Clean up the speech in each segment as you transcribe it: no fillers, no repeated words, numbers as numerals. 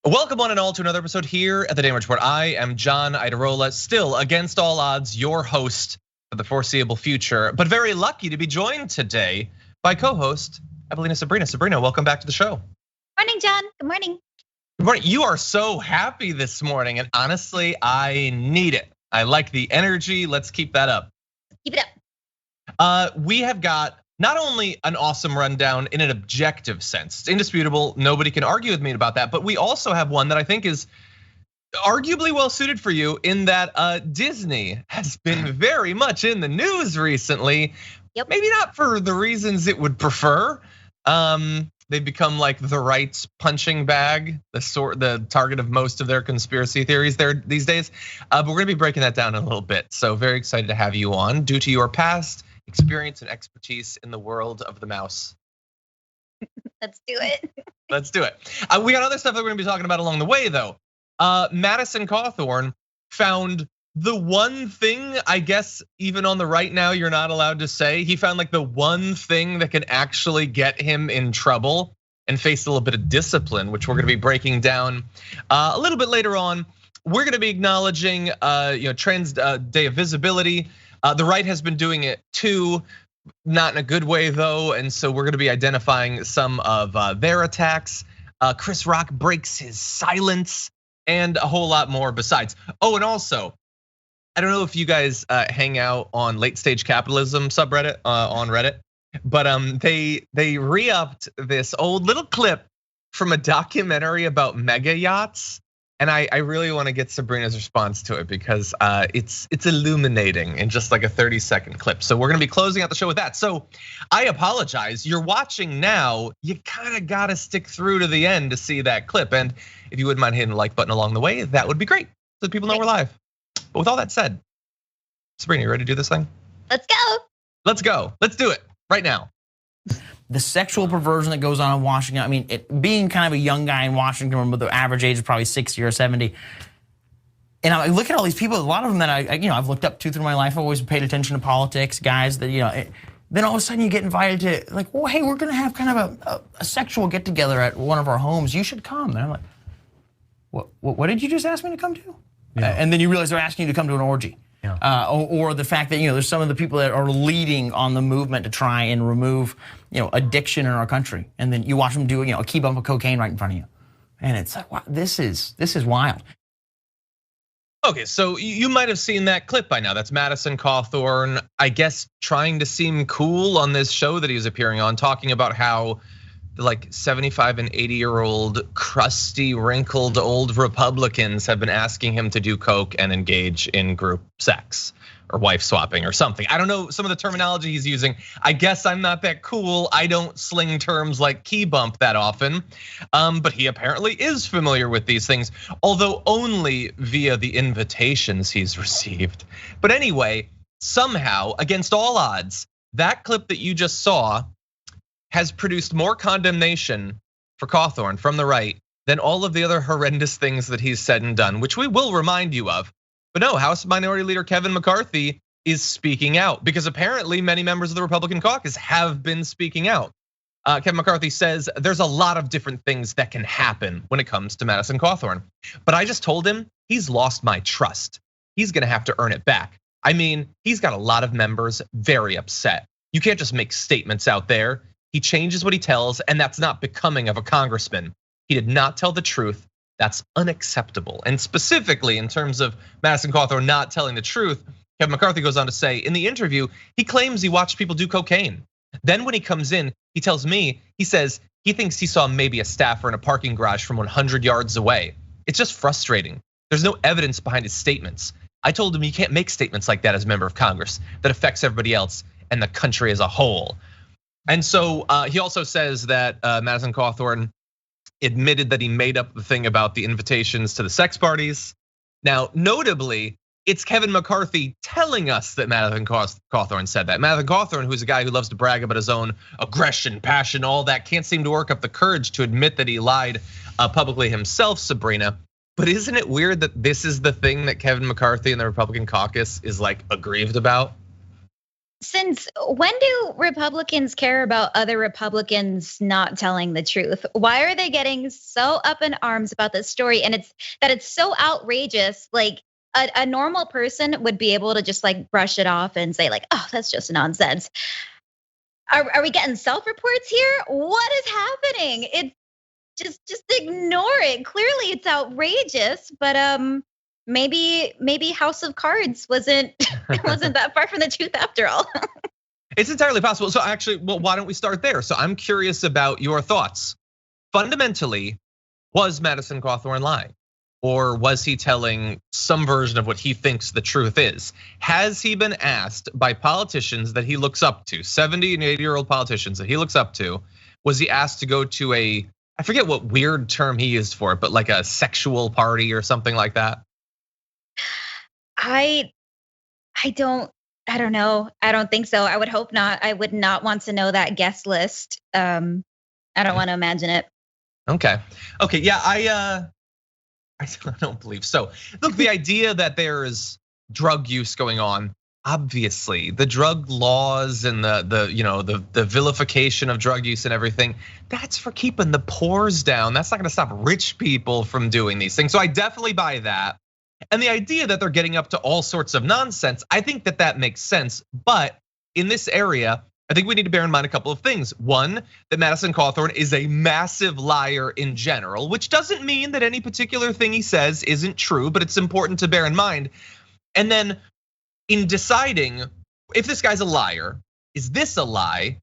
Welcome one and all to another episode here at the Daily Report. I am John Idarola, still against all odds, your host for the foreseeable future, but very lucky to be joined today by co-host Evelina Sabrina. Sabrina, welcome back to the show. Morning, John. Good morning. Good morning. You are so happy this morning, and honestly, I need it. I like the energy. Let's keep that up. Keep it up. We have got not only an awesome rundown in an objective sense, it's indisputable, nobody can argue with me about that, but we also have one that I think is arguably well suited for you in that Disney has been very much in the news recently. Yep. Maybe not for the reasons it would prefer. They've become like the right's punching bag, the target of most of their conspiracy theories there these days. But we're gonna be breaking that down in a little bit. So very excited to have you on due to your past experience and expertise in the world of the mouse. Let's do it. Let's do it. We got other stuff that we're gonna be talking about along the way though. Madison Cawthorn found the one thing, I guess even on the right now you're not allowed to say. He found like the one thing that can actually get him in trouble and face a little bit of discipline, which we're gonna be breaking down a little bit later on. We're gonna be acknowledging Trans Day of Visibility. The right has been doing it too, not in a good way though, and so we're gonna be identifying some of their attacks. Chris Rock breaks his silence and a whole lot more besides. Oh, and also, I don't know if you guys hang out on Late Stage Capitalism subreddit on Reddit, but they re-upped this old little clip from a documentary about mega yachts. And I really want to get Sabrina's response to it because it's illuminating in just like a 30-second clip. So we're gonna be closing out the show with that. So I apologize, you're watching now, you kind of gotta stick through to the end to see that clip. And if you wouldn't mind hitting the like button along the way, that would be great so that people know we're live. But with all that said, Sabrina, you ready to do this thing? Let's go. Let's go, let's do it right now. The sexual perversion that goes on in Washington. I mean, being kind of a young guy in Washington, where the average age is probably 60 or 70. And I look at all these people, a lot of them that I've looked up to through my life. I've always paid attention to politics, guys that, then all of a sudden you get invited to like, well, hey, we're gonna have kind of a sexual get together at one of our homes. You should come. And I'm like, what did you just ask me to come to? Yeah. And then you realize they're asking you to come to an orgy. Yeah. Or the fact that there's some of the people that are leading on the movement to try and remove addiction in our country, and then you watch them do a key bump of cocaine right in front of you, and it's like, wow, this is wild. Okay, so you might have seen that clip by now. That's Madison Cawthorn, I guess, trying to seem cool on this show that he was appearing on, talking about how the like 75 and 80-year-old crusty, wrinkled old Republicans have been asking him to do coke and engage in group sex or wife swapping or something. I don't know some of the terminology he's using. I guess I'm not that cool. I don't sling terms like key bump that often, but he apparently is familiar with these things, although only via the invitations he's received. But anyway, somehow, against all odds, that clip that you just saw has produced more condemnation for Cawthorn from the right than all of the other horrendous things that he's said and done, which we will remind you of. But no, House Minority Leader Kevin McCarthy is speaking out because apparently many members of the Republican caucus have been speaking out. Kevin McCarthy says there's a lot of different things that can happen when it comes to Madison Cawthorn. But I just told him he's lost my trust. He's gonna have to earn it back. I mean, he's got a lot of members very upset. You can't just make statements out there. He changes what he tells, and that's not becoming of a congressman. He did not tell the truth. That's unacceptable. And specifically in terms of Madison Cawthorn not telling the truth, Kevin McCarthy goes on to say in the interview, he claims he watched people do cocaine. Then when he comes in, he tells me, he says he thinks he saw maybe a staffer in a parking garage from 100 yards away. It's just frustrating. There's no evidence behind his statements. I told him you can't make statements like that as a member of Congress that affects everybody else and the country as a whole. And so he also says that Madison Cawthorn admitted that he made up the thing about the invitations to the sex parties. Now, notably, it's Kevin McCarthy telling us that Madison Cawthorn said that. Madison Cawthorn, who's a guy who loves to brag about his own aggression, passion, all that, can't seem to work up the courage to admit that he lied publicly himself, Sabrina. But isn't it weird that this is the thing that Kevin McCarthy and the Republican caucus is like aggrieved about? since when do Republicans care about other Republicans not telling the truth? Why are they getting so up in arms about this story? And it's so outrageous. Like a normal person would be able to just like brush it off and say like, oh, that's just nonsense. Are we getting self-reports here? What is happening? It's just ignore it. Clearly it's outrageous, but maybe House of Cards wasn't that far from the truth after all. It's entirely possible. So actually, well, why don't we start there? So I'm curious about your thoughts. Fundamentally, was Madison Cawthorn lying? Or was he telling some version of what he thinks the truth is? Has he been asked by politicians that he looks up to, 70 and 80-year-old politicians that he looks up to, was he asked to go to I forget what weird term he used for it, but like a sexual party or something like that? I don't know. I don't think so. I would hope not. I would not want to know that guest list. I don't want to imagine it. Okay, yeah, I don't believe so. Look, the idea that there's drug use going on, obviously, the drug laws and the vilification of drug use and everything, that's for keeping the poors down. That's not gonna stop rich people from doing these things. So I definitely buy that. And the idea that they're getting up to all sorts of nonsense, I think that makes sense. But in this area, I think we need to bear in mind a couple of things. One, that Madison Cawthorn is a massive liar in general, which doesn't mean that any particular thing he says isn't true, but it's important to bear in mind. And then in deciding if this guy's a liar, is this a lie?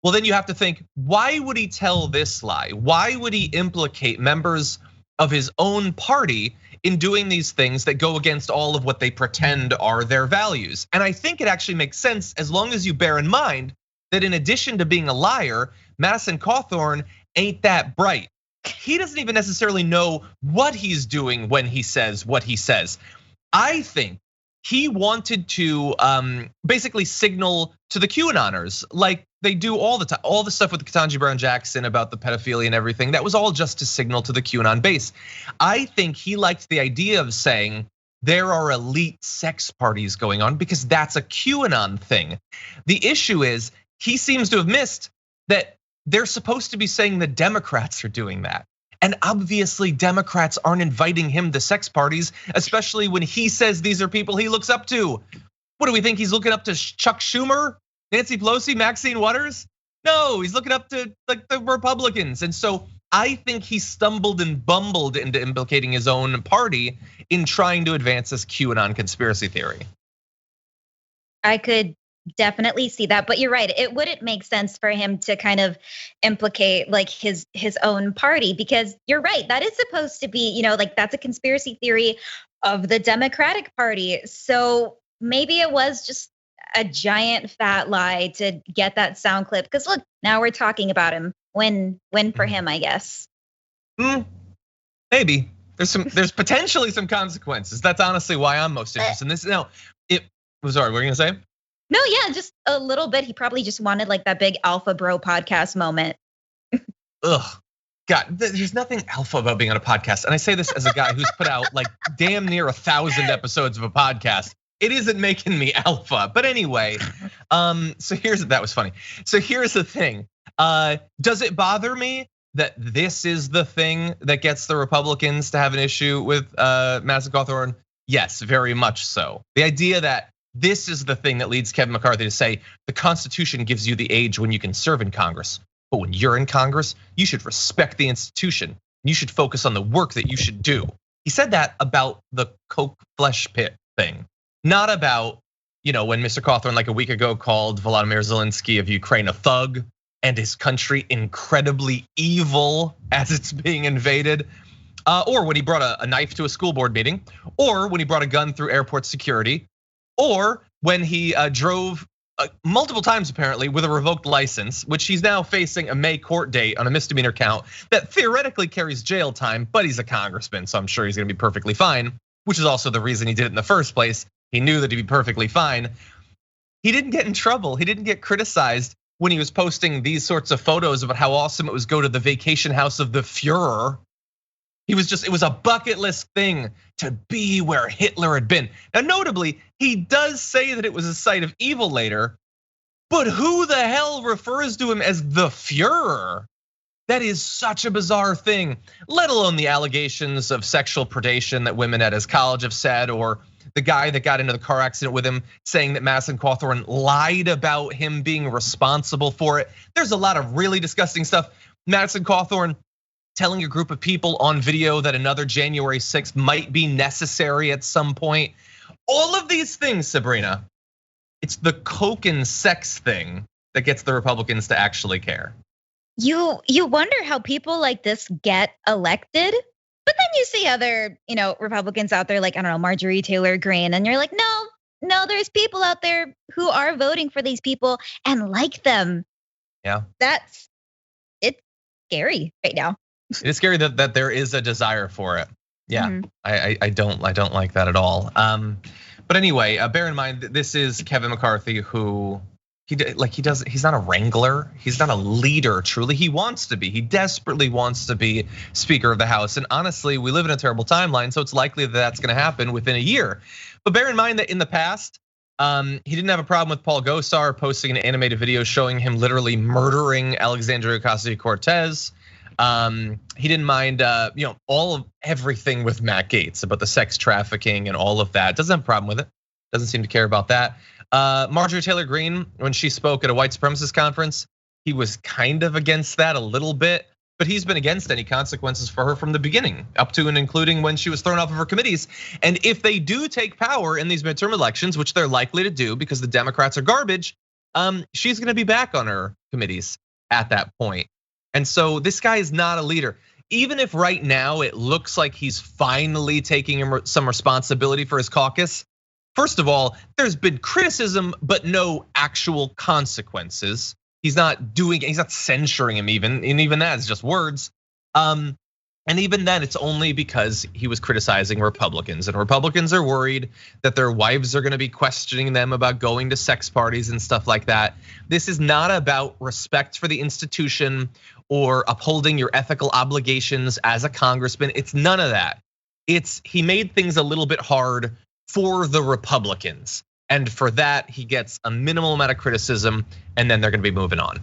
Well, then you have to think, why would he tell this lie? Why would he implicate members of his own party in doing these things that go against all of what they pretend are their values? And I think it actually makes sense as long as you bear in mind that in addition to being a liar, Madison Cawthorn ain't that bright. He doesn't even necessarily know what he's doing when he says what he says. I think he wanted to basically signal to the QAnoners like they do all the time, all the stuff with Ketanji Brown Jackson about the pedophilia and everything. That was all just to signal to the QAnon base. I think he liked the idea of saying there are elite sex parties going on because that's a QAnon thing. The issue is he seems to have missed that they're supposed to be saying the Democrats are doing that. And obviously Democrats aren't inviting him to sex parties, especially when he says these are people he looks up to. What do we think, he's looking up to Chuck Schumer, Nancy Pelosi, Maxine Waters? No, he's looking up to like the Republicans. And so I think he stumbled and bumbled into implicating his own party in trying to advance this QAnon conspiracy theory. I could definitely see that, but you're right. It wouldn't make sense for him to kind of implicate like his own party, because you're right. That is supposed to be, like that's a conspiracy theory of the Democratic Party. So maybe it was just a giant fat lie to get that sound clip. Because look, now we're talking about him. Win for him, I guess. Maybe there's potentially some consequences. That's honestly why I'm most interested in this. Now, sorry, what were you gonna say? No, yeah, just a little bit. He probably just wanted like that big alpha bro podcast moment. Ugh, God, there's nothing alpha about being on a podcast. And I say this as a guy who's put out like damn near 1,000 episodes of a podcast. It isn't making me alpha, but anyway. So that was funny. So here's the thing. Does it bother me that this is the thing that gets the Republicans to have an issue with Madison Cawthorn? Yes, very much so. The idea that this is the thing that leads Kevin McCarthy to say the Constitution gives you the age when you can serve in Congress. But when you're in Congress, you should respect the institution. You should focus on the work that you should do. He said that about the Coke flesh pit thing, not about, when Mr. Cawthorn like a week ago called Volodymyr Zelensky of Ukraine a thug and his country incredibly evil as it's being invaded. Or when he brought a knife to a school board meeting, or when he brought a gun through airport security, or when he drove multiple times apparently with a revoked license, which he's now facing a May court date on a misdemeanor count that theoretically carries jail time, but he's a congressman, so I'm sure he's gonna be perfectly fine, which is also the reason he did it in the first place. He knew that he'd be perfectly fine. He didn't get in trouble. He didn't get criticized when he was posting these sorts of photos about how awesome it was go to the vacation house of the Fuhrer. It was a bucket list thing to be where Hitler had been. Now, notably, he does say that it was a site of evil later, But who the hell refers to him as the Fuhrer? That is such a bizarre thing, let alone the allegations of sexual predation that women at his college have said, or the guy that got into the car accident with him saying that Madison Cawthorn lied about him being responsible for it. There's a lot of really disgusting stuff. Madison Cawthorn telling a group of people on video that another January 6th might be necessary at some point. All of these things, Sabrina, it's the coke and sex thing that gets the Republicans to actually care. You wonder how people like this get elected, but then you see other, Republicans out there like, I don't know, Marjorie Taylor Greene, and you're like, no, there's people out there who are voting for these people and like them. Yeah. It's scary right now. It's scary that there is a desire for it. Yeah, mm-hmm. I don't like that at all. But anyway, bear in mind that this is Kevin McCarthy, who he's not a wrangler, he's not a leader. Truly, he wants to be. He desperately wants to be Speaker of the House. And honestly, we live in a terrible timeline, so it's likely that that's going to happen within a year. But bear in mind that in the past, he didn't have a problem with Paul Gosar posting an animated video showing him literally murdering Alexandria Ocasio-Cortez. He didn't mind, everything with Matt Gaetz about the sex trafficking and all of that. Doesn't have a problem with it. Doesn't seem to care about that. Marjorie Taylor Greene, when she spoke at a white supremacist conference, he was kind of against that a little bit, but he's been against any consequences for her from the beginning, up to and including when she was thrown off of her committees. And if they do take power in these midterm elections, which they're likely to do because the Democrats are garbage, she's going to be back on her committees at that point. And so this guy is not a leader. Even if right now it looks like he's finally taking some responsibility for his caucus, first of all, there's been criticism, but no actual consequences. He's not censuring him even, and even that is just words. And even then, it's only because he was criticizing Republicans, and Republicans are worried that their wives are gonna be questioning them about going to sex parties and stuff like that. This is not about respect for the institution or upholding your ethical obligations as a congressman. It's none of that. He made things a little bit hard for the Republicans. And for that, he gets a minimal amount of criticism, and then they're gonna be moving on.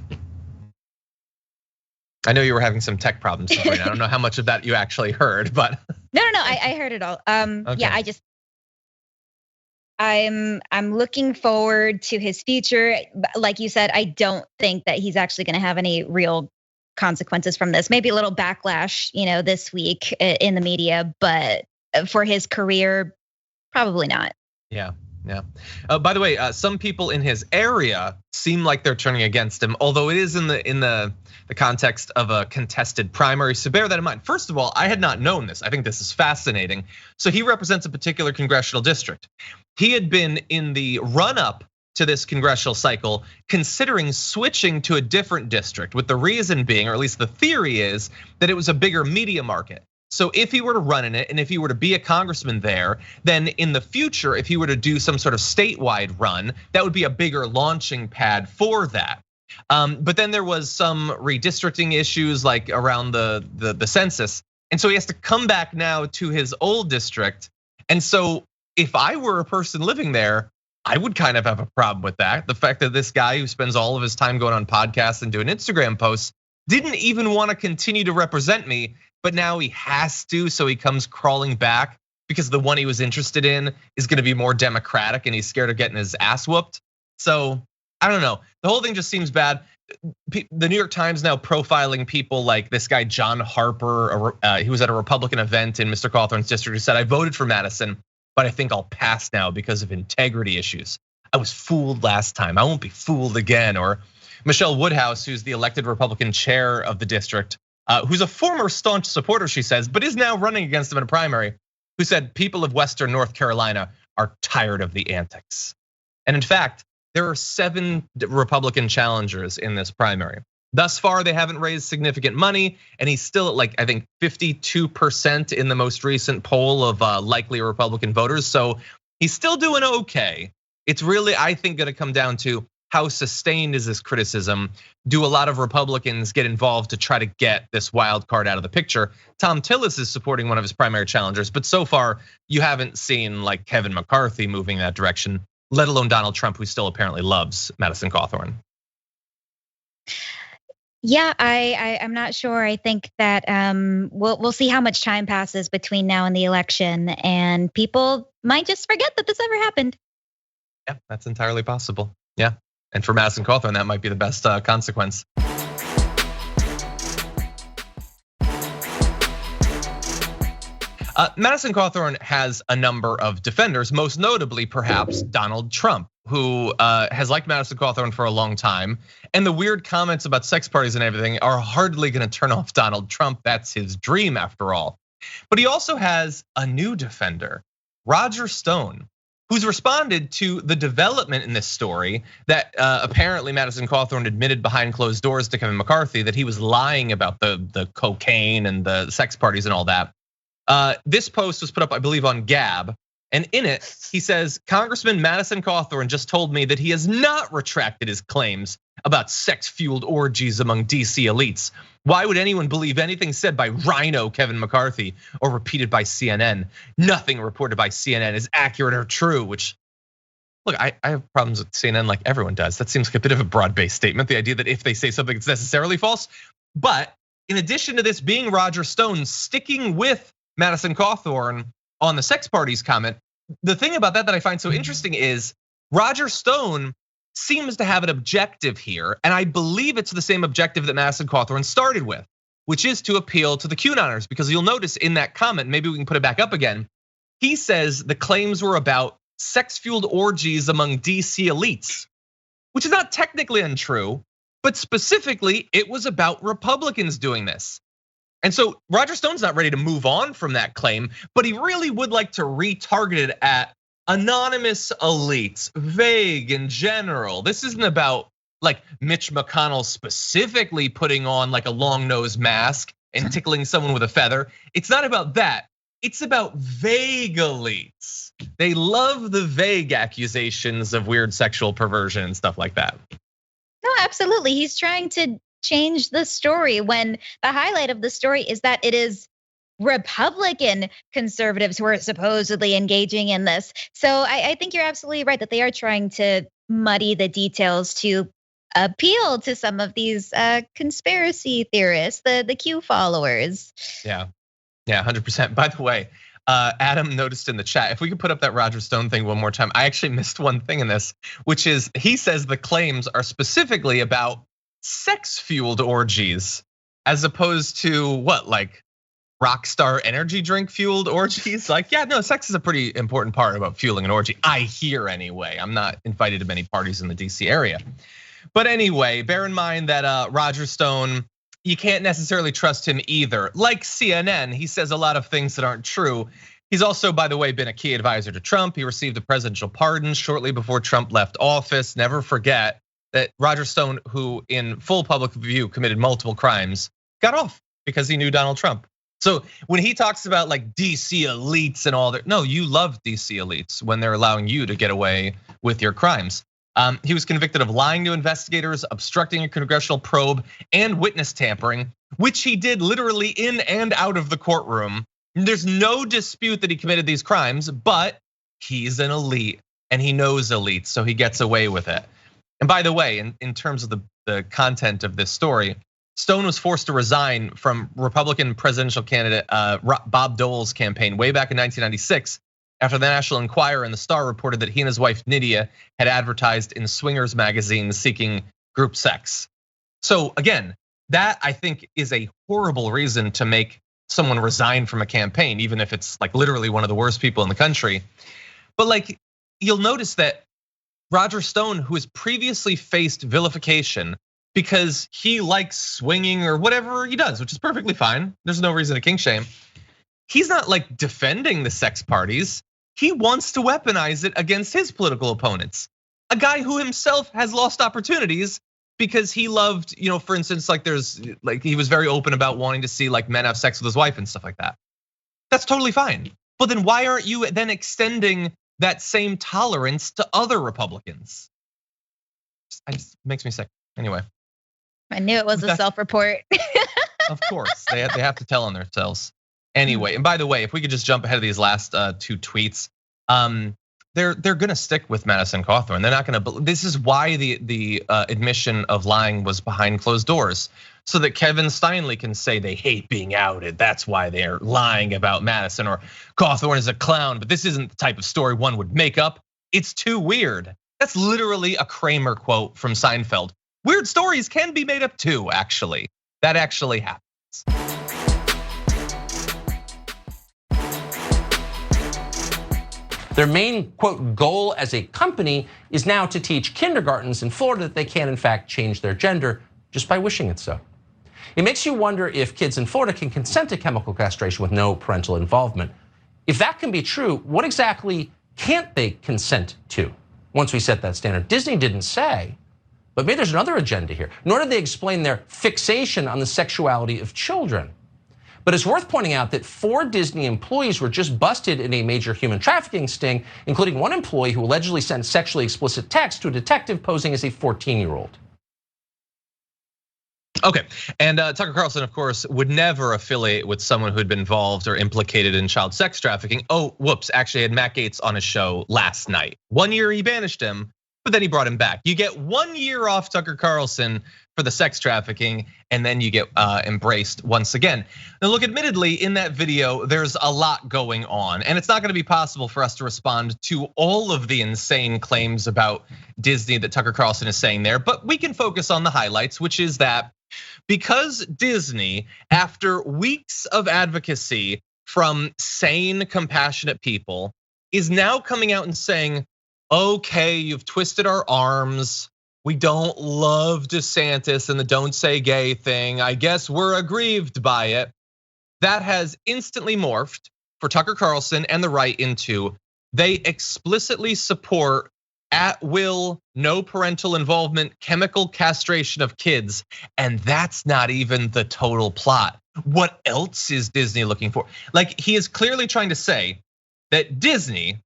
I know you were having some tech problems, Sabrina. I don't know how much of that you actually heard, but. No, I heard it all. Okay. Yeah, I'm looking forward to his future. Like you said, I don't think that he's actually gonna have any real consequences from this. Maybe a little backlash, this week in the media, but for his career, probably not. Yeah. By the way, some people in his area seem like they're turning against him, although it is in the context of a contested primary. So bear that in mind. First of all, I had not known this. I think this is fascinating. So he represents a particular congressional district. He had been in the run-up to this congressional cycle considering switching to a different district, with the reason being, or at least the theory is, that it was a bigger media market. So if he were to run in it, and if he were to be a congressman there, then in the future, if he were to do some sort of statewide run, that would be a bigger launching pad for that. But then there was some redistricting issues like around the census. And so he has to come back now to his old district. And so if I were a person living there, I would kind of have a problem with that. The fact that this guy who spends all of his time going on podcasts and doing Instagram posts didn't even want to continue to represent me, but now he has to, so he comes crawling back because the one he was interested in is gonna be more democratic and he's scared of getting his ass whooped. So I don't know, the whole thing just seems bad. The New York Times now profiling people like this guy, John Harper, he was at a Republican event in Mr. Cawthorn's district, who said, I voted for Madison, but I think I'll pass now because of integrity issues. I was fooled last time, I won't be fooled again. Or Michelle Woodhouse, who's the elected Republican chair of the district, who's a former staunch supporter, she says, but is now running against him in a primary, who said people of Western North Carolina are tired of the antics. And in fact, there are 7 Republican challengers in this primary. Thus far, they haven't raised significant money, and he's still at like, I think 52% in the most recent poll of likely Republican voters. So he's still doing okay. It's really, I think, gonna come down to how sustained is this criticism? Do a lot of Republicans get involved to try to get this wild card out of the picture? Tom Tillis is supporting one of his primary challengers, but so far you haven't seen like Kevin McCarthy moving in that direction, let alone Donald Trump, who still apparently loves Madison Cawthorn. Yeah, I'm not sure. I think that we'll see how much time passes between now and the election, and people might just forget that this ever happened. Yeah, that's entirely possible. Yeah, and for Madison Cawthorn, that might be the best consequence. Madison Cawthorn has a number of defenders, most notably perhaps Donald Trump, who has liked Madison Cawthorn for a long time. And the weird comments about sex parties and everything are hardly gonna turn off Donald Trump. That's his dream after all. But he also has a new defender, Roger Stone, who's responded to the development in this story that apparently Madison Cawthorn admitted behind closed doors to Kevin McCarthy that he was lying about the cocaine and the sex parties and all that. This post was put up, I believe, on Gab. And in it, he says, Congressman Madison Cawthorn just told me that he has not retracted his claims about sex-fueled orgies among DC elites. Why would anyone believe anything said by Rhino Kevin McCarthy or repeated by CNN? Nothing reported by CNN is accurate or true, which, look, I have problems with CNN like everyone does. That seems like a bit of a broad-based statement, the idea that if they say something, it's necessarily false. But in addition to this being Roger Stone sticking with Madison Cawthorn on the sex parties comment, the thing about that I find so interesting is Roger Stone seems to have an objective here, and I believe it's the same objective that Madison Cawthorn started with, which is to appeal to the QAnoners, because you'll notice in that comment, maybe we can put it back up again, he says the claims were about sex-fueled orgies among DC elites, which is not technically untrue, but specifically it was about Republicans doing this. And so Roger Stone's not ready to move on from that claim, but he really would like to retarget it at anonymous elites, vague in general. This isn't about like Mitch McConnell specifically putting on like a long nose mask and tickling someone with a feather. It's not about that. It's about vague elites. They love the vague accusations of weird sexual perversion and stuff like that. No, absolutely. He's trying to change the story when the highlight of the story is that it is Republican conservatives who are supposedly engaging in this. So I think you're absolutely right that they are trying to muddy the details to appeal to some of these conspiracy theorists, the Q followers. Yeah, 100%. By the way, Adam noticed in the chat, if we could put up that Roger Stone thing one more time, I actually missed one thing in this, which is he says the claims are specifically about sex-fueled orgies, as opposed to what, like Rockstar energy drink fueled orgies? Like, yeah, no, sex is a pretty important part about fueling an orgy. I hear anyway. I'm not invited to many parties in the DC area. But anyway, bear in mind that Roger Stone, you can't necessarily trust him either. Like CNN, he says a lot of things that aren't true. He's also, by the way, been a key advisor to Trump. He received a presidential pardon shortly before Trump left office. Never forget that Roger Stone, who in full public view committed multiple crimes, got off because he knew Donald Trump. So when he talks about like DC elites and all that, no, you love DC elites when they're allowing you to get away with your crimes. He was convicted of lying to investigators, obstructing a congressional probe, and witness tampering, which he did literally in and out of the courtroom. There's no dispute that he committed these crimes, but he's an elite and he knows elites, so he gets away with it. And by the way, in terms of the content of this story, Stone was forced to resign from Republican presidential candidate Bob Dole's campaign way back in 1996 after the National Enquirer and the Star reported that he and his wife Nydia had advertised in swingers magazines seeking group sex. So again, that I think is a horrible reason to make someone resign from a campaign, even if it's like literally one of the worst people in the country. But like, you'll notice that Roger Stone, who has previously faced vilification because he likes swinging or whatever he does, which is perfectly fine. There's no reason to kink shame. He's not like defending the sex parties. He wants to weaponize it against his political opponents. A guy who himself has lost opportunities because he loved, for instance, like he was very open about wanting to see like men have sex with his wife and stuff like that. That's totally fine. But then why aren't you then extending that same tolerance to other Republicans? It makes me sick. Anyway. I knew it was a self-report. Of course, they have to tell on themselves. Anyway, and by the way, if we could just jump ahead of these last two tweets. they're gonna stick with Madison Cawthorn. They're not gonna. This is why the admission of lying was behind closed doors, so that Kevin Steinle can say they hate being outed. That's why they're lying about Madison, or Cawthorn is a clown. But this isn't the type of story one would make up. It's too weird. That's literally a Kramer quote from Seinfeld. Weird stories can be made up too, actually. That actually happens. Their main, quote, goal as a company is now to teach kindergartens in Florida that they can, in fact, change their gender just by wishing it so. It makes you wonder if kids in Florida can consent to chemical castration with no parental involvement. If that can be true, what exactly can't they consent to once we set that standard? Disney didn't say, but maybe there's another agenda here. Nor did they explain their fixation on the sexuality of children. But it's worth pointing out that 4 Disney employees were just busted in a major human trafficking sting, including one employee who allegedly sent sexually explicit texts to a detective posing as a 14-year-old. Okay, and Tucker Carlson, of course, would never affiliate with someone who had been involved or implicated in child sex trafficking. Oh, whoops, actually had Matt Gaetz on his show last night. 1 year he banished him, but then he brought him back. You get 1 year off Tucker Carlson for the sex trafficking, and then you get embraced once again. Now look, admittedly, in that video, there's a lot going on, and it's not gonna be possible for us to respond to all of the insane claims about Disney that Tucker Carlson is saying there, but we can focus on the highlights, which is that because Disney, after weeks of advocacy from sane, compassionate people, is now coming out and saying, okay, you've twisted our arms. We don't love DeSantis and the don't say gay thing. I guess we're aggrieved by it. That has instantly morphed for Tucker Carlson and the right into they explicitly support at will, no parental involvement, chemical castration of kids. And that's not even the total plot. What else is Disney looking for? Like, he is clearly trying to say that Disney,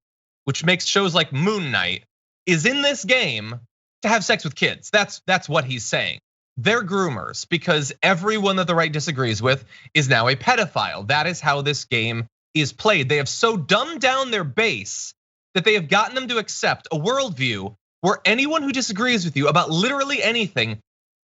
which makes shows like Moon Knight, is in this game to have sex with kids. That's what he's saying. They're groomers because everyone that the right disagrees with is now a pedophile. That is how this game is played. They have so dumbed down their base that they have gotten them to accept a worldview where anyone who disagrees with you about literally anything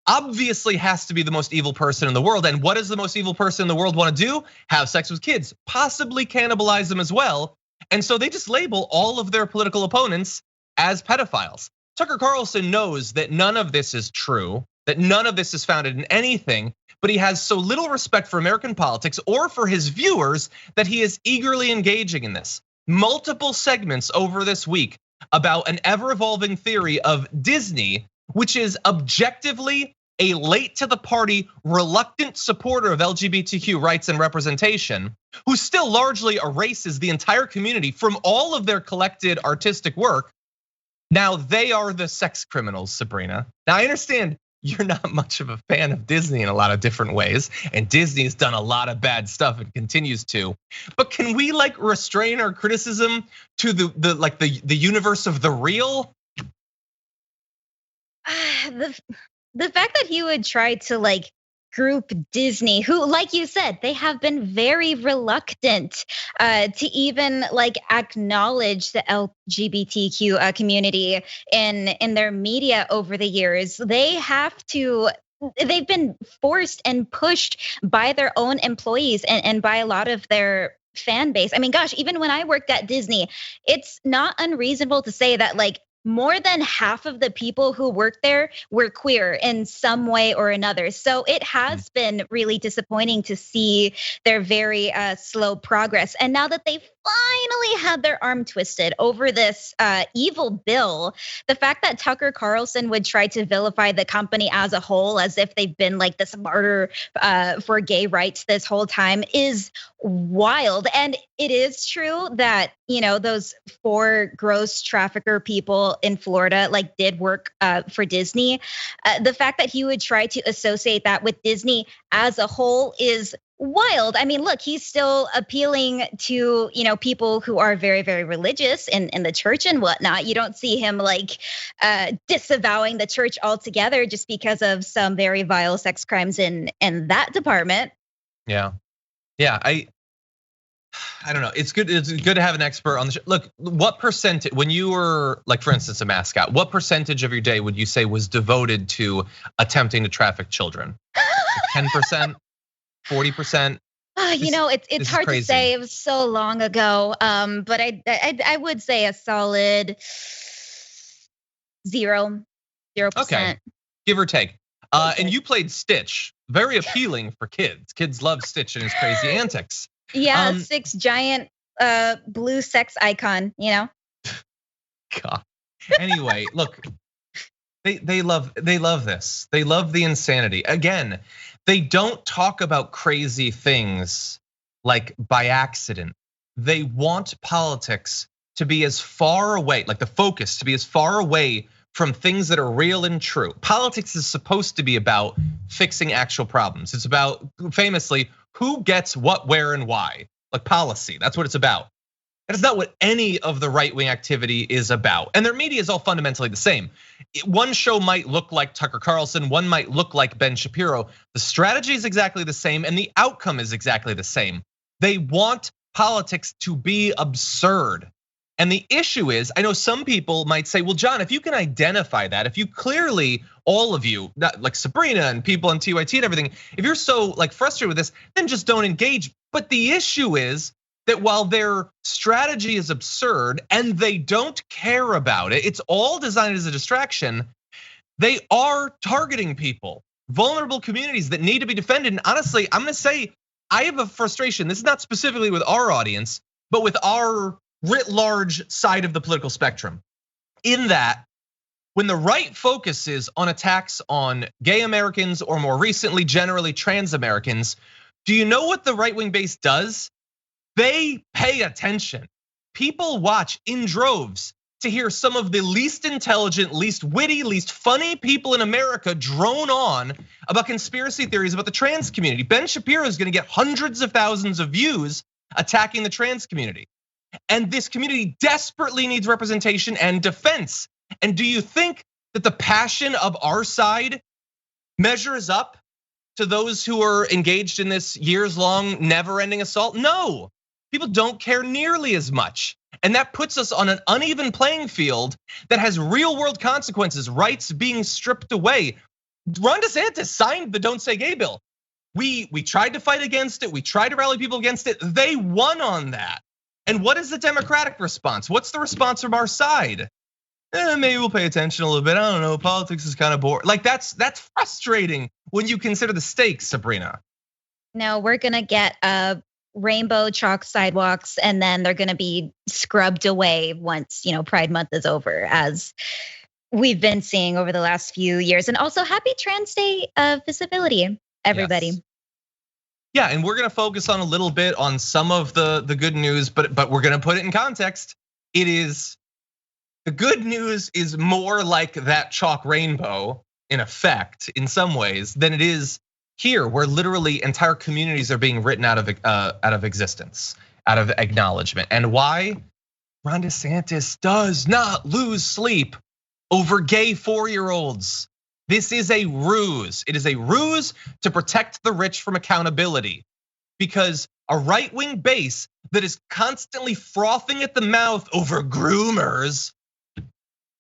obviously has to be the most evil person in the world. And what does the most evil person in the world want to do? Have sex with kids, possibly cannibalize them as well. And so they just label all of their political opponents as pedophiles. Tucker Carlson knows that none of this is true, that none of this is founded in anything, but he has so little respect for American politics or for his viewers that he is eagerly engaging in this. Multiple segments over this week about an ever-evolving theory of Disney, which is objectively a late to the party, reluctant supporter of LGBTQ rights and representation, who still largely erases the entire community from all of their collected artistic work. Now they are the sex criminals, Sabrina. Now I understand you're not much of a fan of Disney in a lot of different ways, and Disney's done a lot of bad stuff and continues to. But can we like restrain our criticism to the universe of the real? The fact that he would try to like group Disney, who, like you said, they have been very reluctant to even like acknowledge the LGBTQ community in their media over the years. They've been forced and pushed by their own employees and by a lot of their fan base. I mean, gosh, even when I worked at Disney, it's not unreasonable to say that like more than half of the people who work there were queer in some way or another. So it has been really disappointing to see their very slow progress. And now that they finally had their arm twisted over this evil bill, the fact that Tucker Carlson would try to vilify the company as a whole as if they've been like this martyr for gay rights this whole time is wild. And it is true that, you know, those 4 gross trafficker people in Florida like did work for Disney. The fact that he would try to associate that with Disney as a whole is wild. I mean, look, he's still appealing to, you know, people who are very, very religious in the church and whatnot. You don't see him like disavowing the church altogether just because of some very vile sex crimes in that department. Yeah. I don't know. It's good to have an expert on the show. Look, what percentage, when you were, like, for instance, a mascot, what percentage of your day would you say was devoted to attempting to traffic children? 10%, 40%? You know, it's hard to say. It was so long ago. But I would say a solid 0%. Okay, give or take. And you played Stitch, very appealing for kids. Kids love Stitch and his crazy antics. Yeah, 6 giant blue sex icon, you know? God. Anyway, look, they love this. They love the insanity. Again, they don't talk about crazy things like by accident. They want politics to be as far away, like the focus to be as far away from things that are real and true. Politics is supposed to be about fixing actual problems. It's about, famously, who gets what, where, and why. Like policy, that's what it's about. That is not what any of the right-wing activity is about. And their media is all fundamentally the same. One show might look like Tucker Carlson, one might look like Ben Shapiro. The strategy is exactly the same and the outcome is exactly the same. They want politics to be absurd. And the issue is, I know some people might say, well, John, if you can identify that, if you clearly, all of you, like Sabrina and people on TYT and everything, if you're so like frustrated with this, then just don't engage. But the issue is that while their strategy is absurd and they don't care about it, it's all designed as a distraction, they are targeting people, vulnerable communities that need to be defended. And honestly, I'm gonna say, I have a frustration. This is not specifically with our audience, but with our writ large side of the political spectrum. In that, when the right focuses on attacks on gay Americans or more recently, generally trans Americans, do you know what the right wing base does? They pay attention. People watch in droves to hear some of the least intelligent, least witty, least funny people in America drone on about conspiracy theories about the trans community. Ben Shapiro is gonna get hundreds of thousands of views attacking the trans community. And this community desperately needs representation and defense. And do you think that the passion of our side measures up to those who are engaged in this years-long, never-ending assault? No, people don't care nearly as much. And that puts us on an uneven playing field that has real-world consequences, rights being stripped away. Ron DeSantis signed the Don't Say Gay bill. We tried to fight against it. We tried to rally people against it. They won on that. And what is the Democratic response? What's the response from our side? Maybe we'll pay attention a little bit. I don't know, politics is kind of boring. Like that's frustrating when you consider the stakes, Sabrina. No, we're gonna get rainbow chalk sidewalks and then they're gonna be scrubbed away once, Pride Month is over, as we've been seeing over the last few years. And also happy Trans Day of Visibility, everybody. Yes. Yeah, and we're gonna focus on a little bit on some of the good news, but we're gonna put it in context. The good news is more like that chalk rainbow in effect, in some ways, than it is here, where literally entire communities are being written out of existence, out of acknowledgement. And why? Ron DeSantis does not lose sleep over gay 4-year-olds. This is a ruse. It is a ruse to protect the rich from accountability, because a right-wing base that is constantly frothing at the mouth over groomers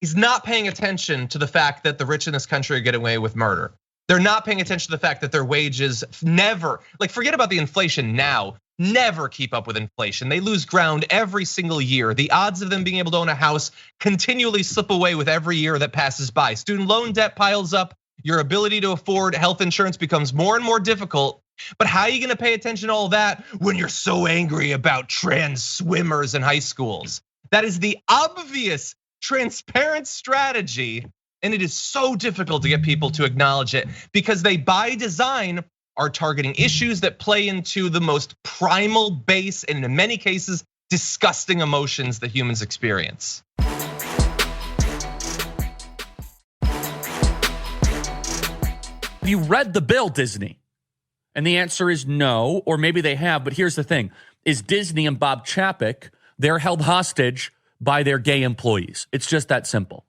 is not paying attention to the fact that the rich in this country are getting away with murder. They're not paying attention to the fact that their wages never, like forget about the inflation now, never keep up with inflation. They lose ground every single year. The odds of them being able to own a house continually slip away with every year that passes by. Student loan debt piles up. Your ability to afford health insurance becomes more and more difficult. But how are you gonna pay attention to all that when you're so angry about trans swimmers in high schools? That is the obvious, transparent strategy. And it is so difficult to get people to acknowledge it because they, by design, are targeting issues that play into the most primal base and in many cases, disgusting emotions that humans experience. Have you read the bill, Disney? And the answer is no, or maybe they have, but here's the thing. Is Disney and Bob Chapek, they're held hostage by their gay employees. It's just that simple.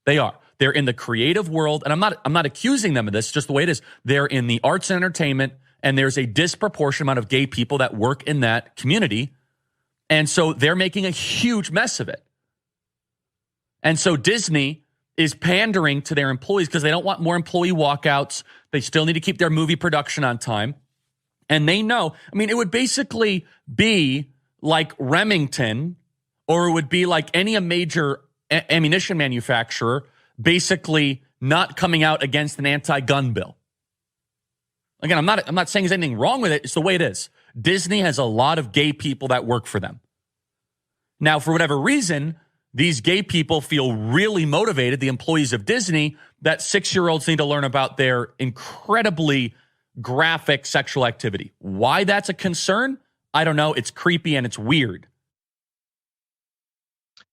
They are. They're in the creative world, and I'm not accusing them of this, just the way it is. They're in the arts and entertainment, and there's a disproportionate amount of gay people that work in that community, And so they're making a huge mess of it. And so Disney is pandering to their employees because they don't want more employee walkouts. They still need to keep their movie production on time. And they know, I mean, it would basically be like Remington, or it would be like any major ammunition manufacturer basically not coming out against an anti-gun bill. Again, I'm not saying there's anything wrong with it. It's the way it is. Disney has a lot of gay people that work for them. Now, for whatever reason, these gay people feel really motivated, the employees of Disney, that 6-year-olds need to learn about their incredibly graphic sexual activity. Why that's a concern? I don't know. It's creepy and it's weird.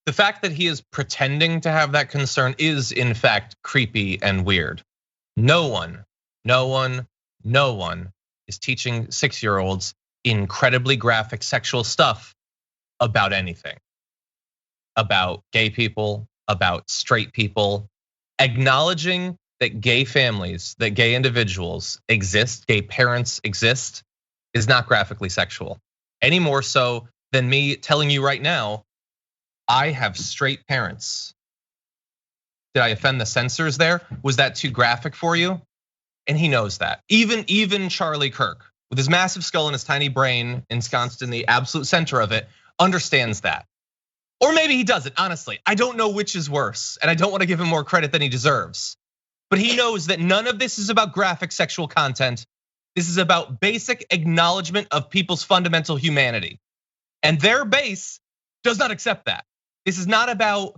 The fact that he is pretending to have that concern is, in fact, creepy and weird. No one is teaching 6-year-olds incredibly graphic sexual stuff about anything. About gay people, about straight people. Acknowledging that gay families, that gay individuals exist, gay parents exist, is not graphically sexual. Any more so than me telling you right now, I have straight parents. Did I offend the censors there? Was that too graphic for you? And he knows that. Even Charlie Kirk, with his massive skull and his tiny brain ensconced in the absolute center of it, understands that. Or maybe he doesn't, honestly. I don't know which is worse, and I don't want to give him more credit than he deserves. But he knows that none of this is about graphic sexual content. This is about basic acknowledgement of people's fundamental humanity. And their base does not accept that. This is not about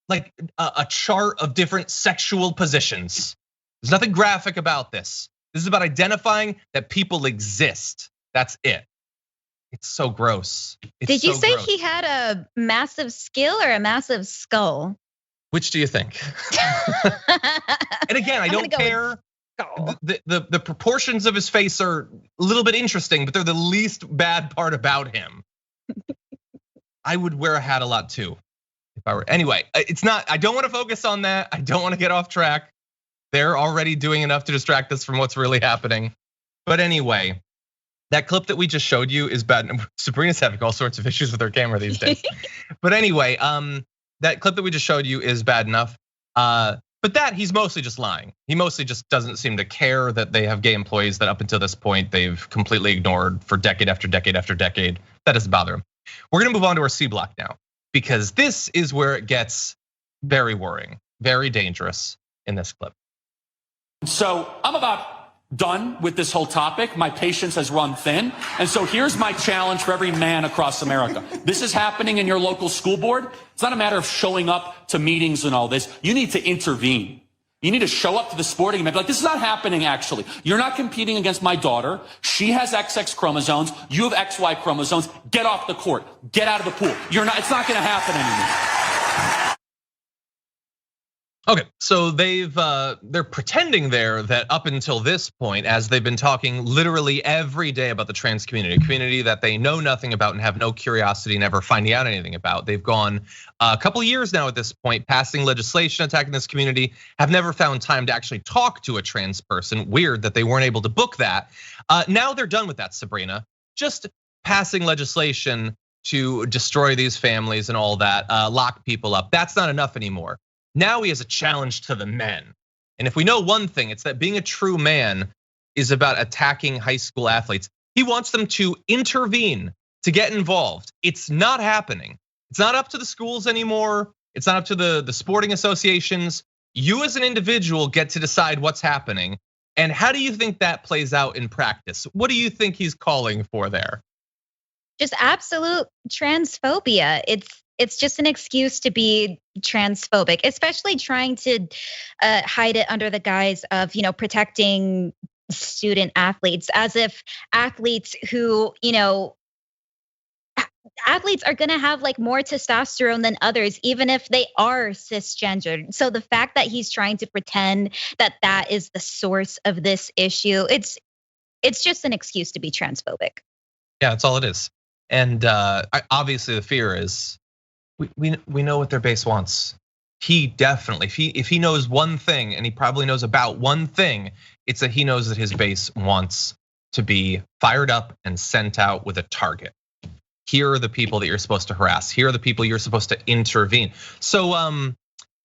like a chart of different sexual positions. There's nothing graphic about this. This is about identifying that people exist. That's it. It's so gross. Did you say he had a massive skill or a massive skull? Which do you think? And again, I don't care. The proportions of his face are a little bit interesting, but they're the least bad part about him. I would wear a hat a lot too. If I were, anyway, it's not, I don't want to focus on that. I don't want to get off track. They're already doing enough to distract us from what's really happening. But anyway, that clip that we just showed you is bad. Sabrina's having all sorts of issues with her camera these days. But anyway, that clip that we just showed you is bad enough. But that he's mostly just lying. He mostly just doesn't seem to care that they have gay employees that up until this point they've completely ignored for decade after decade after decade. That doesn't bother him. We're gonna move on to our C block now, because this is where it gets very worrying, very dangerous in this clip. So I'm about done with this whole topic. My patience has run thin. And so here's my challenge for every man across America. This is happening in your local school board. It's not a matter of showing up to meetings and all this. You need to intervene. You need to show up to the sporting event. Like, this is not happening, actually. You're not competing against my daughter. She has XX chromosomes. You have XY chromosomes. Get off the court. Get out of the pool. It's not gonna happen anymore. Okay, so they're pretending there that up until this point, as they've been talking literally every day about the trans community, a community that they know nothing about and have no curiosity, never finding out anything about. They've gone a couple years now at this point, passing legislation attacking this community, have never found time to actually talk to a trans person. Weird that they weren't able to book that. Now they're done with that, Sabrina. Just passing legislation to destroy these families and all that, lock people up. That's not enough anymore. Now he has a challenge to the men. And if we know one thing, it's that being a true man is about attacking high school athletes. He wants them to intervene, to get involved. It's not happening. It's not up to the schools anymore. It's not up to the sporting associations. You as an individual get to decide what's happening. And how do you think that plays out in practice? What do you think he's calling for there? Just absolute transphobia. It's just an excuse to be transphobic, especially trying to hide it under the guise of, protecting student athletes, as if athletes who, athletes are gonna have like more testosterone than others, even if they are cisgendered. So the fact that he's trying to pretend that that is the source of this issue, it's just an excuse to be transphobic. Yeah, that's all it is. And obviously the fear is, we know what their base wants. He definitely, if he knows one thing, and he probably knows about one thing, it's that he knows that his base wants to be fired up and sent out with a target. here are the people that you're supposed to harass. Here are the people you're supposed to intervene. So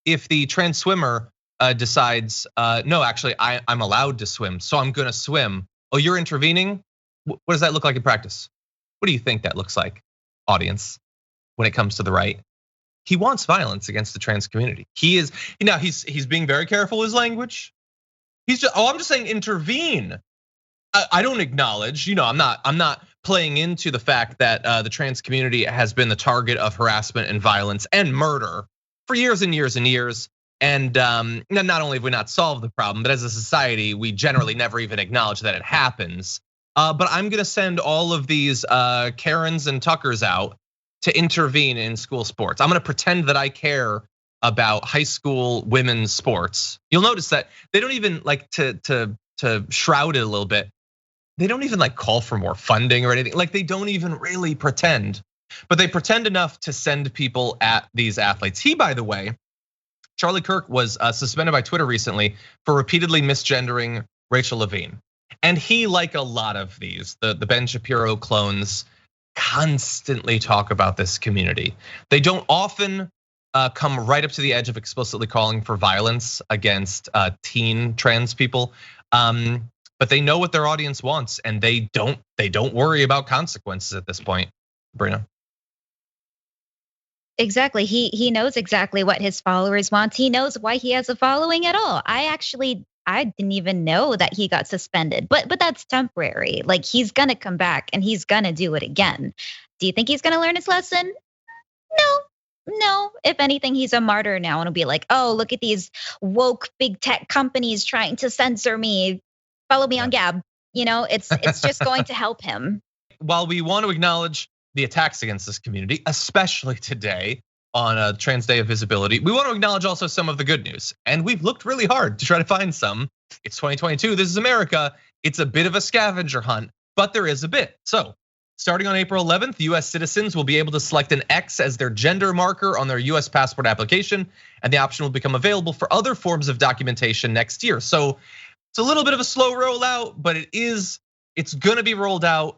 if the trans swimmer decides, no, actually, I'm allowed to swim, so I'm gonna swim. Oh, you're intervening? What does that look like in practice? What do you think that looks like, audience, when it comes to the right? He wants violence against the trans community. He's being very careful with his language. I'm just saying intervene. I don't acknowledge, I'm not playing into the fact that the trans community has been the target of harassment and violence and murder for years and years and years. And not only have we not solved the problem, but as a society, we generally never even acknowledge that it happens. But I'm gonna send all of these Karens and Tuckers out to intervene in school sports. I'm gonna pretend that I care about high school women's sports. You'll notice that they don't even like to shroud it a little bit. They don't even like call for more funding or anything. Like they don't even really pretend, but they pretend enough to send people at these athletes. He, by the way, Charlie Kirk was suspended by Twitter recently for repeatedly misgendering Rachel Levine. And he, like a lot of these, the Ben Shapiro clones, constantly talk about this community. They don't often come right up to the edge of explicitly calling for violence against teen trans people. But they know what their audience wants, and they don't worry about consequences at this point. Sabrina. Exactly. He knows exactly what his followers want. He knows why he has a following at all. I didn't even know that he got suspended, but that's temporary. Like he's gonna come back and he's gonna do it again. Do you think he's gonna learn his lesson? No. If anything, he's a martyr now and will be like, oh, look at these woke big tech companies trying to censor me. Follow me on Gab. It's just going to help him. While we want to acknowledge the attacks against this community, especially today on a Trans Day of Visibility, we want to acknowledge also some of the good news. And we've looked really hard to try to find some. It's 2022, this is America. It's a bit of a scavenger hunt, but there is a bit. So starting on April 11th, US citizens will be able to select an X as their gender marker on their US passport application, and the option will become available for other forms of documentation next year. So it's a little bit of a slow rollout, but it's gonna be rolled out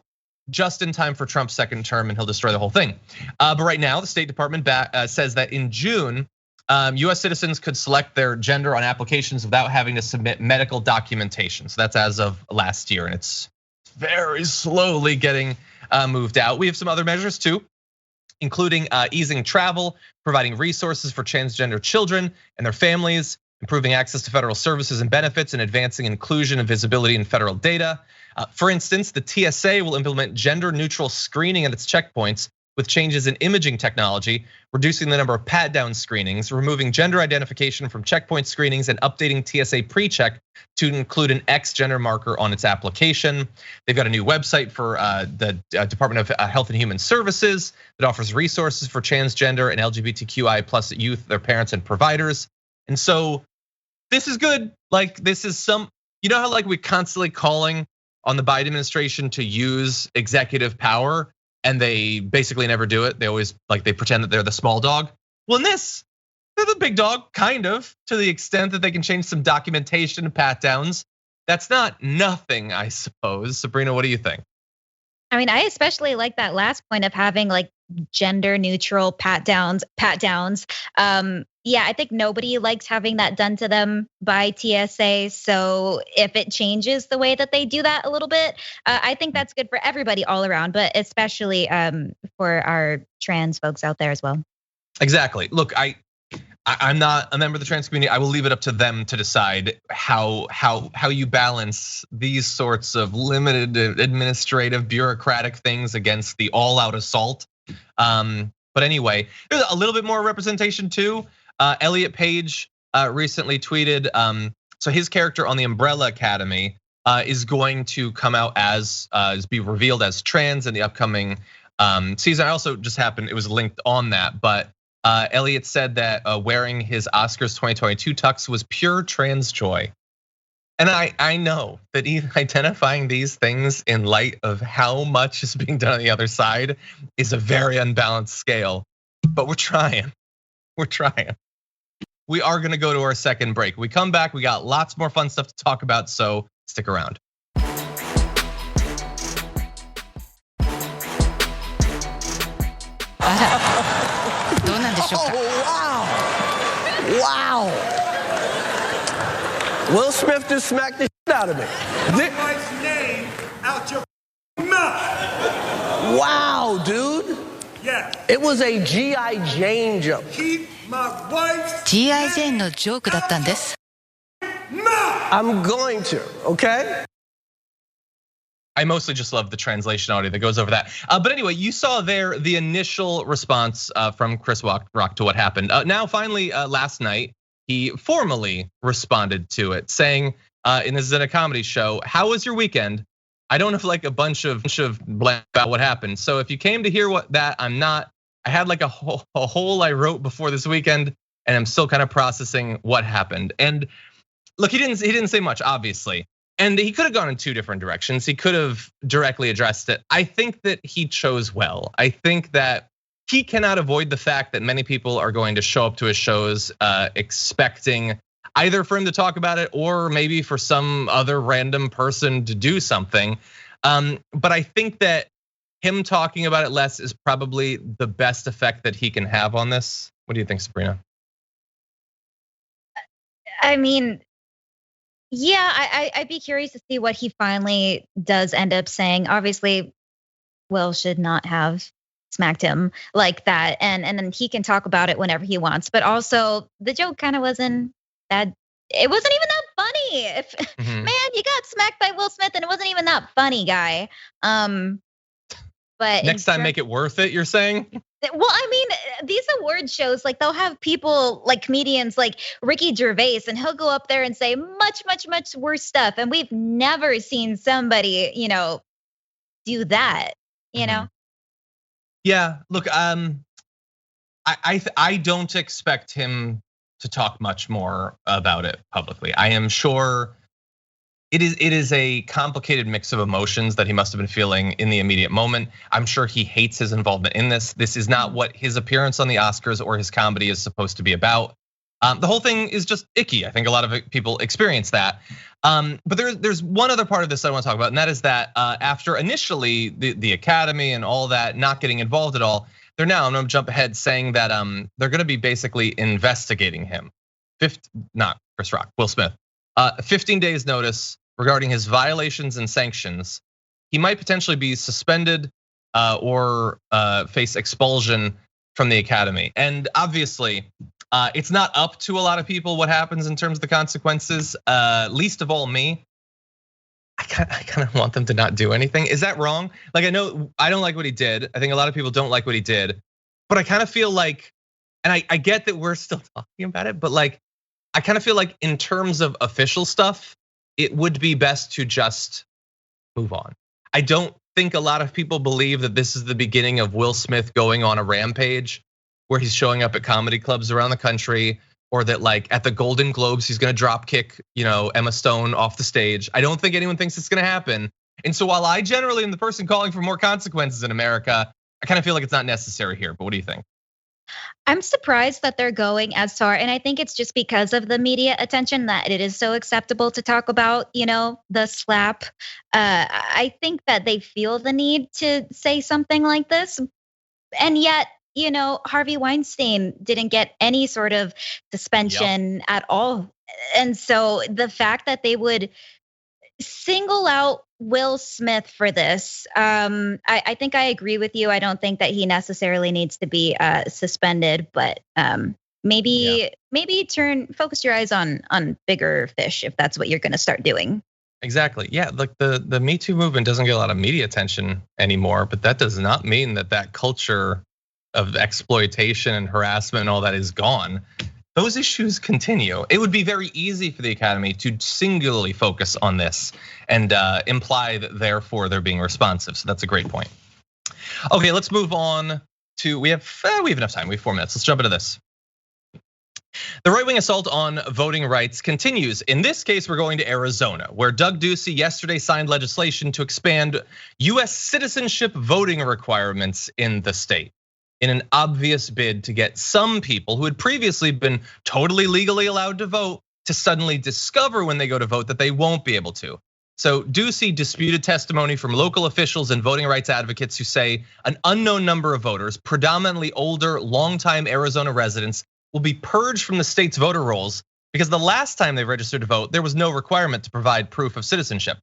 just in time for Trump's second term, and he'll destroy the whole thing. But right now, the State Department says that in June, US citizens could select their gender on applications without having to submit medical documentation. So that's as of last year, and it's very slowly getting moved out. We have some other measures too, including easing travel, providing resources for transgender children and their families, improving access to federal services and benefits, and advancing inclusion and visibility in federal data. For instance, the TSA will implement gender-neutral screening at its checkpoints with changes in imaging technology, reducing the number of pat-down screenings, removing gender identification from checkpoint screenings, and updating TSA pre-check to include an X gender marker on its application. They've got a new website for the Department of Health and Human Services that offers resources for transgender and LGBTQI plus youth, their parents, and providers. And so this is good. Like this is how like we're constantly calling on the Biden administration to use executive power, and they basically never do it. They always they pretend that they're the small dog. Well, in this, they're the big dog, kind of, to the extent that they can change some documentation and pat downs. That's not nothing, I suppose. Sabrina, what do you think? I mean, I especially like that last point of having like gender neutral pat downs. Yeah, I think nobody likes having that done to them by TSA. So if it changes the way that they do that a little bit, I think that's good for everybody all around, but especially for our trans folks out there as well. Exactly. Look, I'm not a member of the trans community. I will leave it up to them to decide how you balance these sorts of limited administrative bureaucratic things against the all-out assault. But anyway, there's a little bit more representation too. Elliot Page recently tweeted, so his character on the Umbrella Academy is going to come out as be revealed as trans in the upcoming season. I also just happened, it was linked on that, but Elliot said that wearing his Oscars 2022 tux was pure trans joy. And I know that even identifying these things in light of how much is being done on the other side is a very unbalanced scale, but we're trying. We are gonna go to our second break. We come back, we got lots more fun stuff to talk about, so stick around. どうなんでしょうか。 Wow. Will Smith just smacked the shit out of me. My wife's name out your mouth. Wow, dude. Yes. It was a G.I. Jane joke. Keep my wife's G.I. ジェーンのジョークだったんです。 mouth. I'm going to, okay? I mostly just love the translation audio that goes over that. But anyway, you saw there the initial response from Chris Rock to what happened. Now, finally, last night, he formally responded to it, saying, "And this is in a comedy show. How was your weekend? I don't have like a bunch of blank about what happened. So if you came to hear what that, I'm not. I had like a whole I wrote before this weekend, and I'm still kind of processing what happened." And look, he didn't say much, obviously. And he could have gone in two different directions. He could have directly addressed it. I think that he chose well. I think that he cannot avoid the fact that many people are going to show up to his shows expecting either for him to talk about it or maybe for some other random person to do something. But I think that him talking about it less is probably the best effect that he can have on this. What do you think, Sabrina? I mean, yeah, I'd be curious to see what he finally does end up saying. Obviously, Will should not have smacked him like that, and then he can talk about it whenever he wants. But also, the joke kind of wasn't that. It wasn't even that funny. Man, you got smacked by Will Smith, and it wasn't even that funny, guy. But next time, make it worth it. You're saying? Well, I mean, these award shows, like they'll have people like comedians like Ricky Gervais, and he'll go up there and say much worse stuff. And we've never seen somebody, do that, know? Yeah, look, I don't expect him to talk much more about it publicly. I am sure it is a complicated mix of emotions that he must have been feeling in the immediate moment. I'm sure he hates his involvement in this. This is not what his appearance on the Oscars or his comedy is supposed to be about. The whole thing is just icky. I think a lot of people experience that. But there's one other part of this I want to talk about, and that is that after initially the Academy and all that not getting involved at all, they're now, I'm gonna jump ahead, saying that they're gonna be basically investigating him. Not Chris Rock, Will Smith. 15 days notice regarding his violations and sanctions. He might potentially be suspended or face expulsion from the Academy. And obviously, it's not up to a lot of people what happens in terms of the consequences, least of all me. I kind of want them to not do anything. Is that wrong? Like, I know I don't like what he did. I think a lot of people don't like what he did, but I kind of feel like, and I get that we're still talking about it, but like, I kind of feel like in terms of official stuff, it would be best to just move on. I don't think a lot of people believe that this is the beginning of Will Smith going on a rampage where he's showing up at comedy clubs around the country, or that like at the Golden Globes, he's gonna drop kick, Emma Stone off the stage. I don't think anyone thinks it's gonna happen. And so while I generally am the person calling for more consequences in America, I kind of feel like it's not necessary here, but what do you think? I'm surprised that they're going as far, and I think it's just because of the media attention that it is so acceptable to talk about, the slap. I think that they feel the need to say something like this, and yet, Harvey Weinstein didn't get any sort of suspension at all, and so the fact that they would single out Will Smith for this, I think I agree with you. I don't think that he necessarily needs to be suspended, but maybe focus your eyes on bigger fish if that's what you're going to start doing. Exactly. Yeah, like the Me Too movement doesn't get a lot of media attention anymore, but that does not mean that culture of exploitation and harassment and all that is gone. Those issues continue. It would be very easy for the Academy to singularly focus on this and imply that therefore they're being responsive. So that's a great point. Okay, let's move on to, we have enough time, we have 4 minutes. Let's jump into this. The right-wing assault on voting rights continues. In this case, we're going to Arizona, where Doug Ducey yesterday signed legislation to expand US citizenship voting requirements in the state, in an obvious bid to get some people who had previously been totally legally allowed to vote to suddenly discover when they go to vote that they won't be able to. So Ducey disputed testimony from local officials and voting rights advocates who say an unknown number of voters, predominantly older, longtime Arizona residents, will be purged from the state's voter rolls because the last time they registered to vote, there was no requirement to provide proof of citizenship.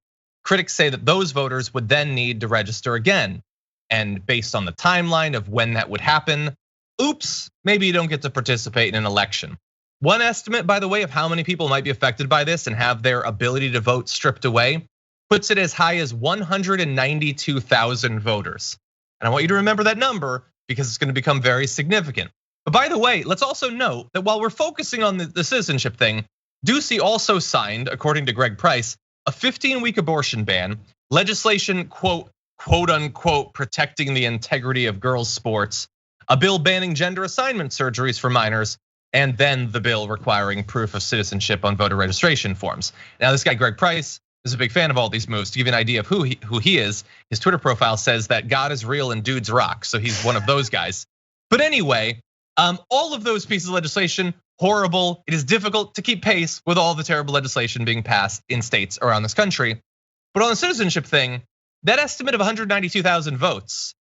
Critics say that those voters would then need to register again. And based on the timeline of when that would happen, oops, maybe you don't get to participate in an election. One estimate, by the way, of how many people might be affected by this and have their ability to vote stripped away puts it as high as 192,000 voters. And I want you to remember that number because it's going to become very significant. But by the way, let's also note that while we're focusing on the citizenship thing, Ducey also signed, according to Greg Price, a 15-week abortion ban, legislation, quote unquote, protecting the integrity of girls' sports, a bill banning gender assignment surgeries for minors, and then the bill requiring proof of citizenship on voter registration forms. Now, this guy, Greg Price, is a big fan of all these moves. To give you an idea of who he is, his Twitter profile says that God is real and dudes rock. So he's one of those guys. But anyway, all of those pieces of legislation, horrible. It is difficult to keep pace with all the terrible legislation being passed in states around this country. But on the citizenship thing, that estimate of 192,000 votes,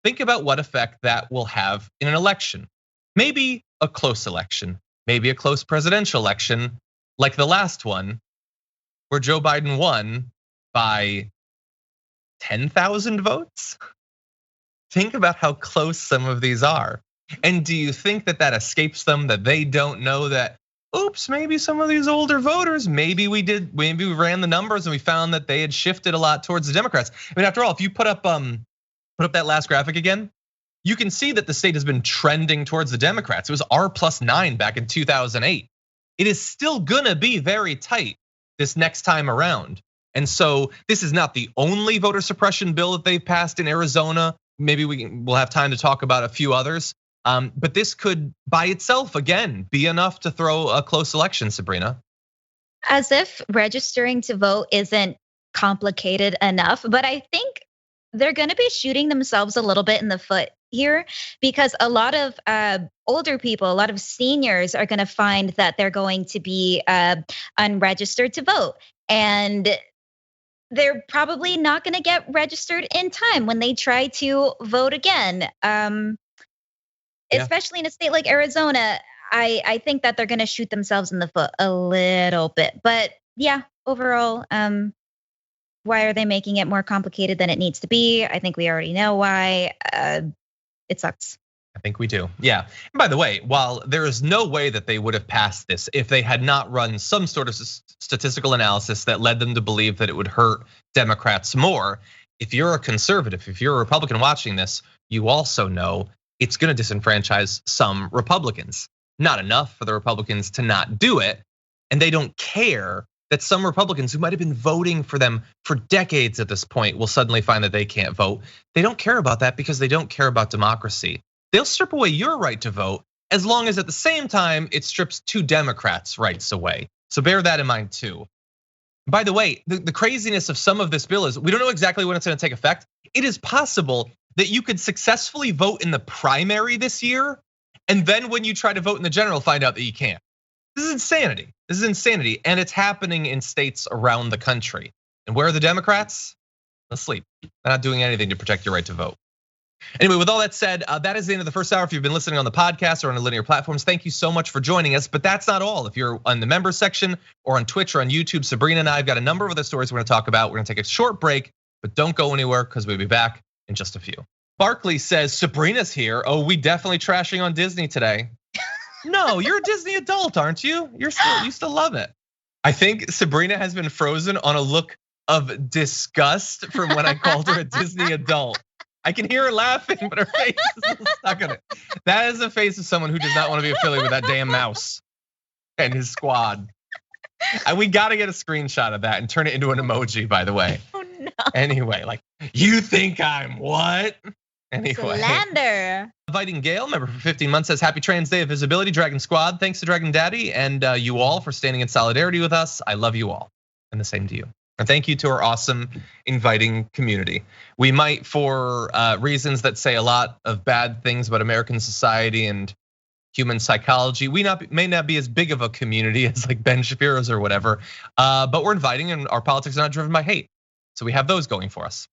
think about what effect that will have in an election. Maybe a close election, maybe a close presidential election, like the last one, where Joe Biden won by 10,000 votes. Think about how close some of these are. And do you think that that escapes them, that they don't know that, oops, maybe some of these older voters, maybe we ran the numbers and we found that they had shifted a lot towards the Democrats. I mean, after all, if you put up that last graphic again, you can see that the state has been trending towards the Democrats. It was R+9 back in 2008. It is still gonna be very tight this next time around. And so this is not the only voter suppression bill that they've passed in Arizona. Maybe we'll have time to talk about a few others. But this could by itself, again, be enough to throw a close election, Sabrina. As if registering to vote isn't complicated enough, but I think they're gonna be shooting themselves a little bit in the foot here because a lot of older people, a lot of seniors are gonna find that they're going to be unregistered to vote. And they're probably not gonna get registered in time when they try to vote again. Especially in a state like Arizona, I think that they're gonna shoot themselves in the foot a little bit. But yeah, overall, why are they making it more complicated than it needs to be? I think we already know why. It sucks. I think we do, yeah. And by the way, while there is no way that they would have passed this if they had not run some sort of statistical analysis that led them to believe that it would hurt Democrats more, if you're a conservative, if you're a Republican watching this, you also know it's gonna disenfranchise some Republicans. Not enough for the Republicans to not do it, and they don't care that some Republicans who might have been voting for them for decades at this point will suddenly find that they can't vote. They don't care about that because they don't care about democracy. They'll strip away your right to vote as long as at the same time it strips two Democrats' rights away. So bear that in mind too. By the way, the craziness of some of this bill is we don't know exactly when it's gonna take effect. It is possible that you could successfully vote in the primary this year, and then when you try to vote in the general, find out that you can't. This is insanity. This is insanity, and it's happening in states around the country. And where are the Democrats? Asleep. They're not doing anything to protect your right to vote. Anyway, with all that said, that is the end of the first hour. If you've been listening on the podcast or on the linear platforms, thank you so much for joining us. But that's not all. If you're on the members section or on Twitch or on YouTube, Sabrina and I have got a number of other stories we're gonna talk about. We're gonna take a short break, but don't go anywhere because we'll be back in just a few. Barkley says, Sabrina's here. Oh, we definitely trashing on Disney today. No, you're a Disney adult, aren't you? You still love it. I think Sabrina has been frozen on a look of disgust from when I called her a Disney adult. I can hear her laughing, but her face is still stuck on it. That is the face of someone who does not want to be affiliated with that damn mouse and his squad. And we got to get a screenshot of that and turn it into an emoji, by the way. Oh no. Anyway, like, you think I'm what? Anyway. Slander. Inviting Gail, member for 15 months, says happy Trans Day of Visibility, Dragon Squad. Thanks to Dragon Daddy and you all for standing in solidarity with us. I love you all, and the same to you. And thank you to our awesome inviting community. We might, for reasons that say a lot of bad things about American society and human psychology. We may not be as big of a community as like Ben Shapiro's or whatever, but we're inviting, and our politics are not driven by hate. So we have those going for us.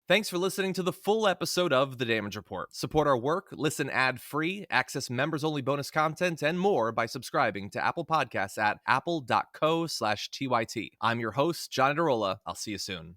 Thanks for listening to the full episode of The Damage Report. Support our work, listen ad-free, access members-only bonus content, and more by subscribing to Apple Podcasts at apple.co/TYT. I'm your host, John Adarola. I'll see you soon.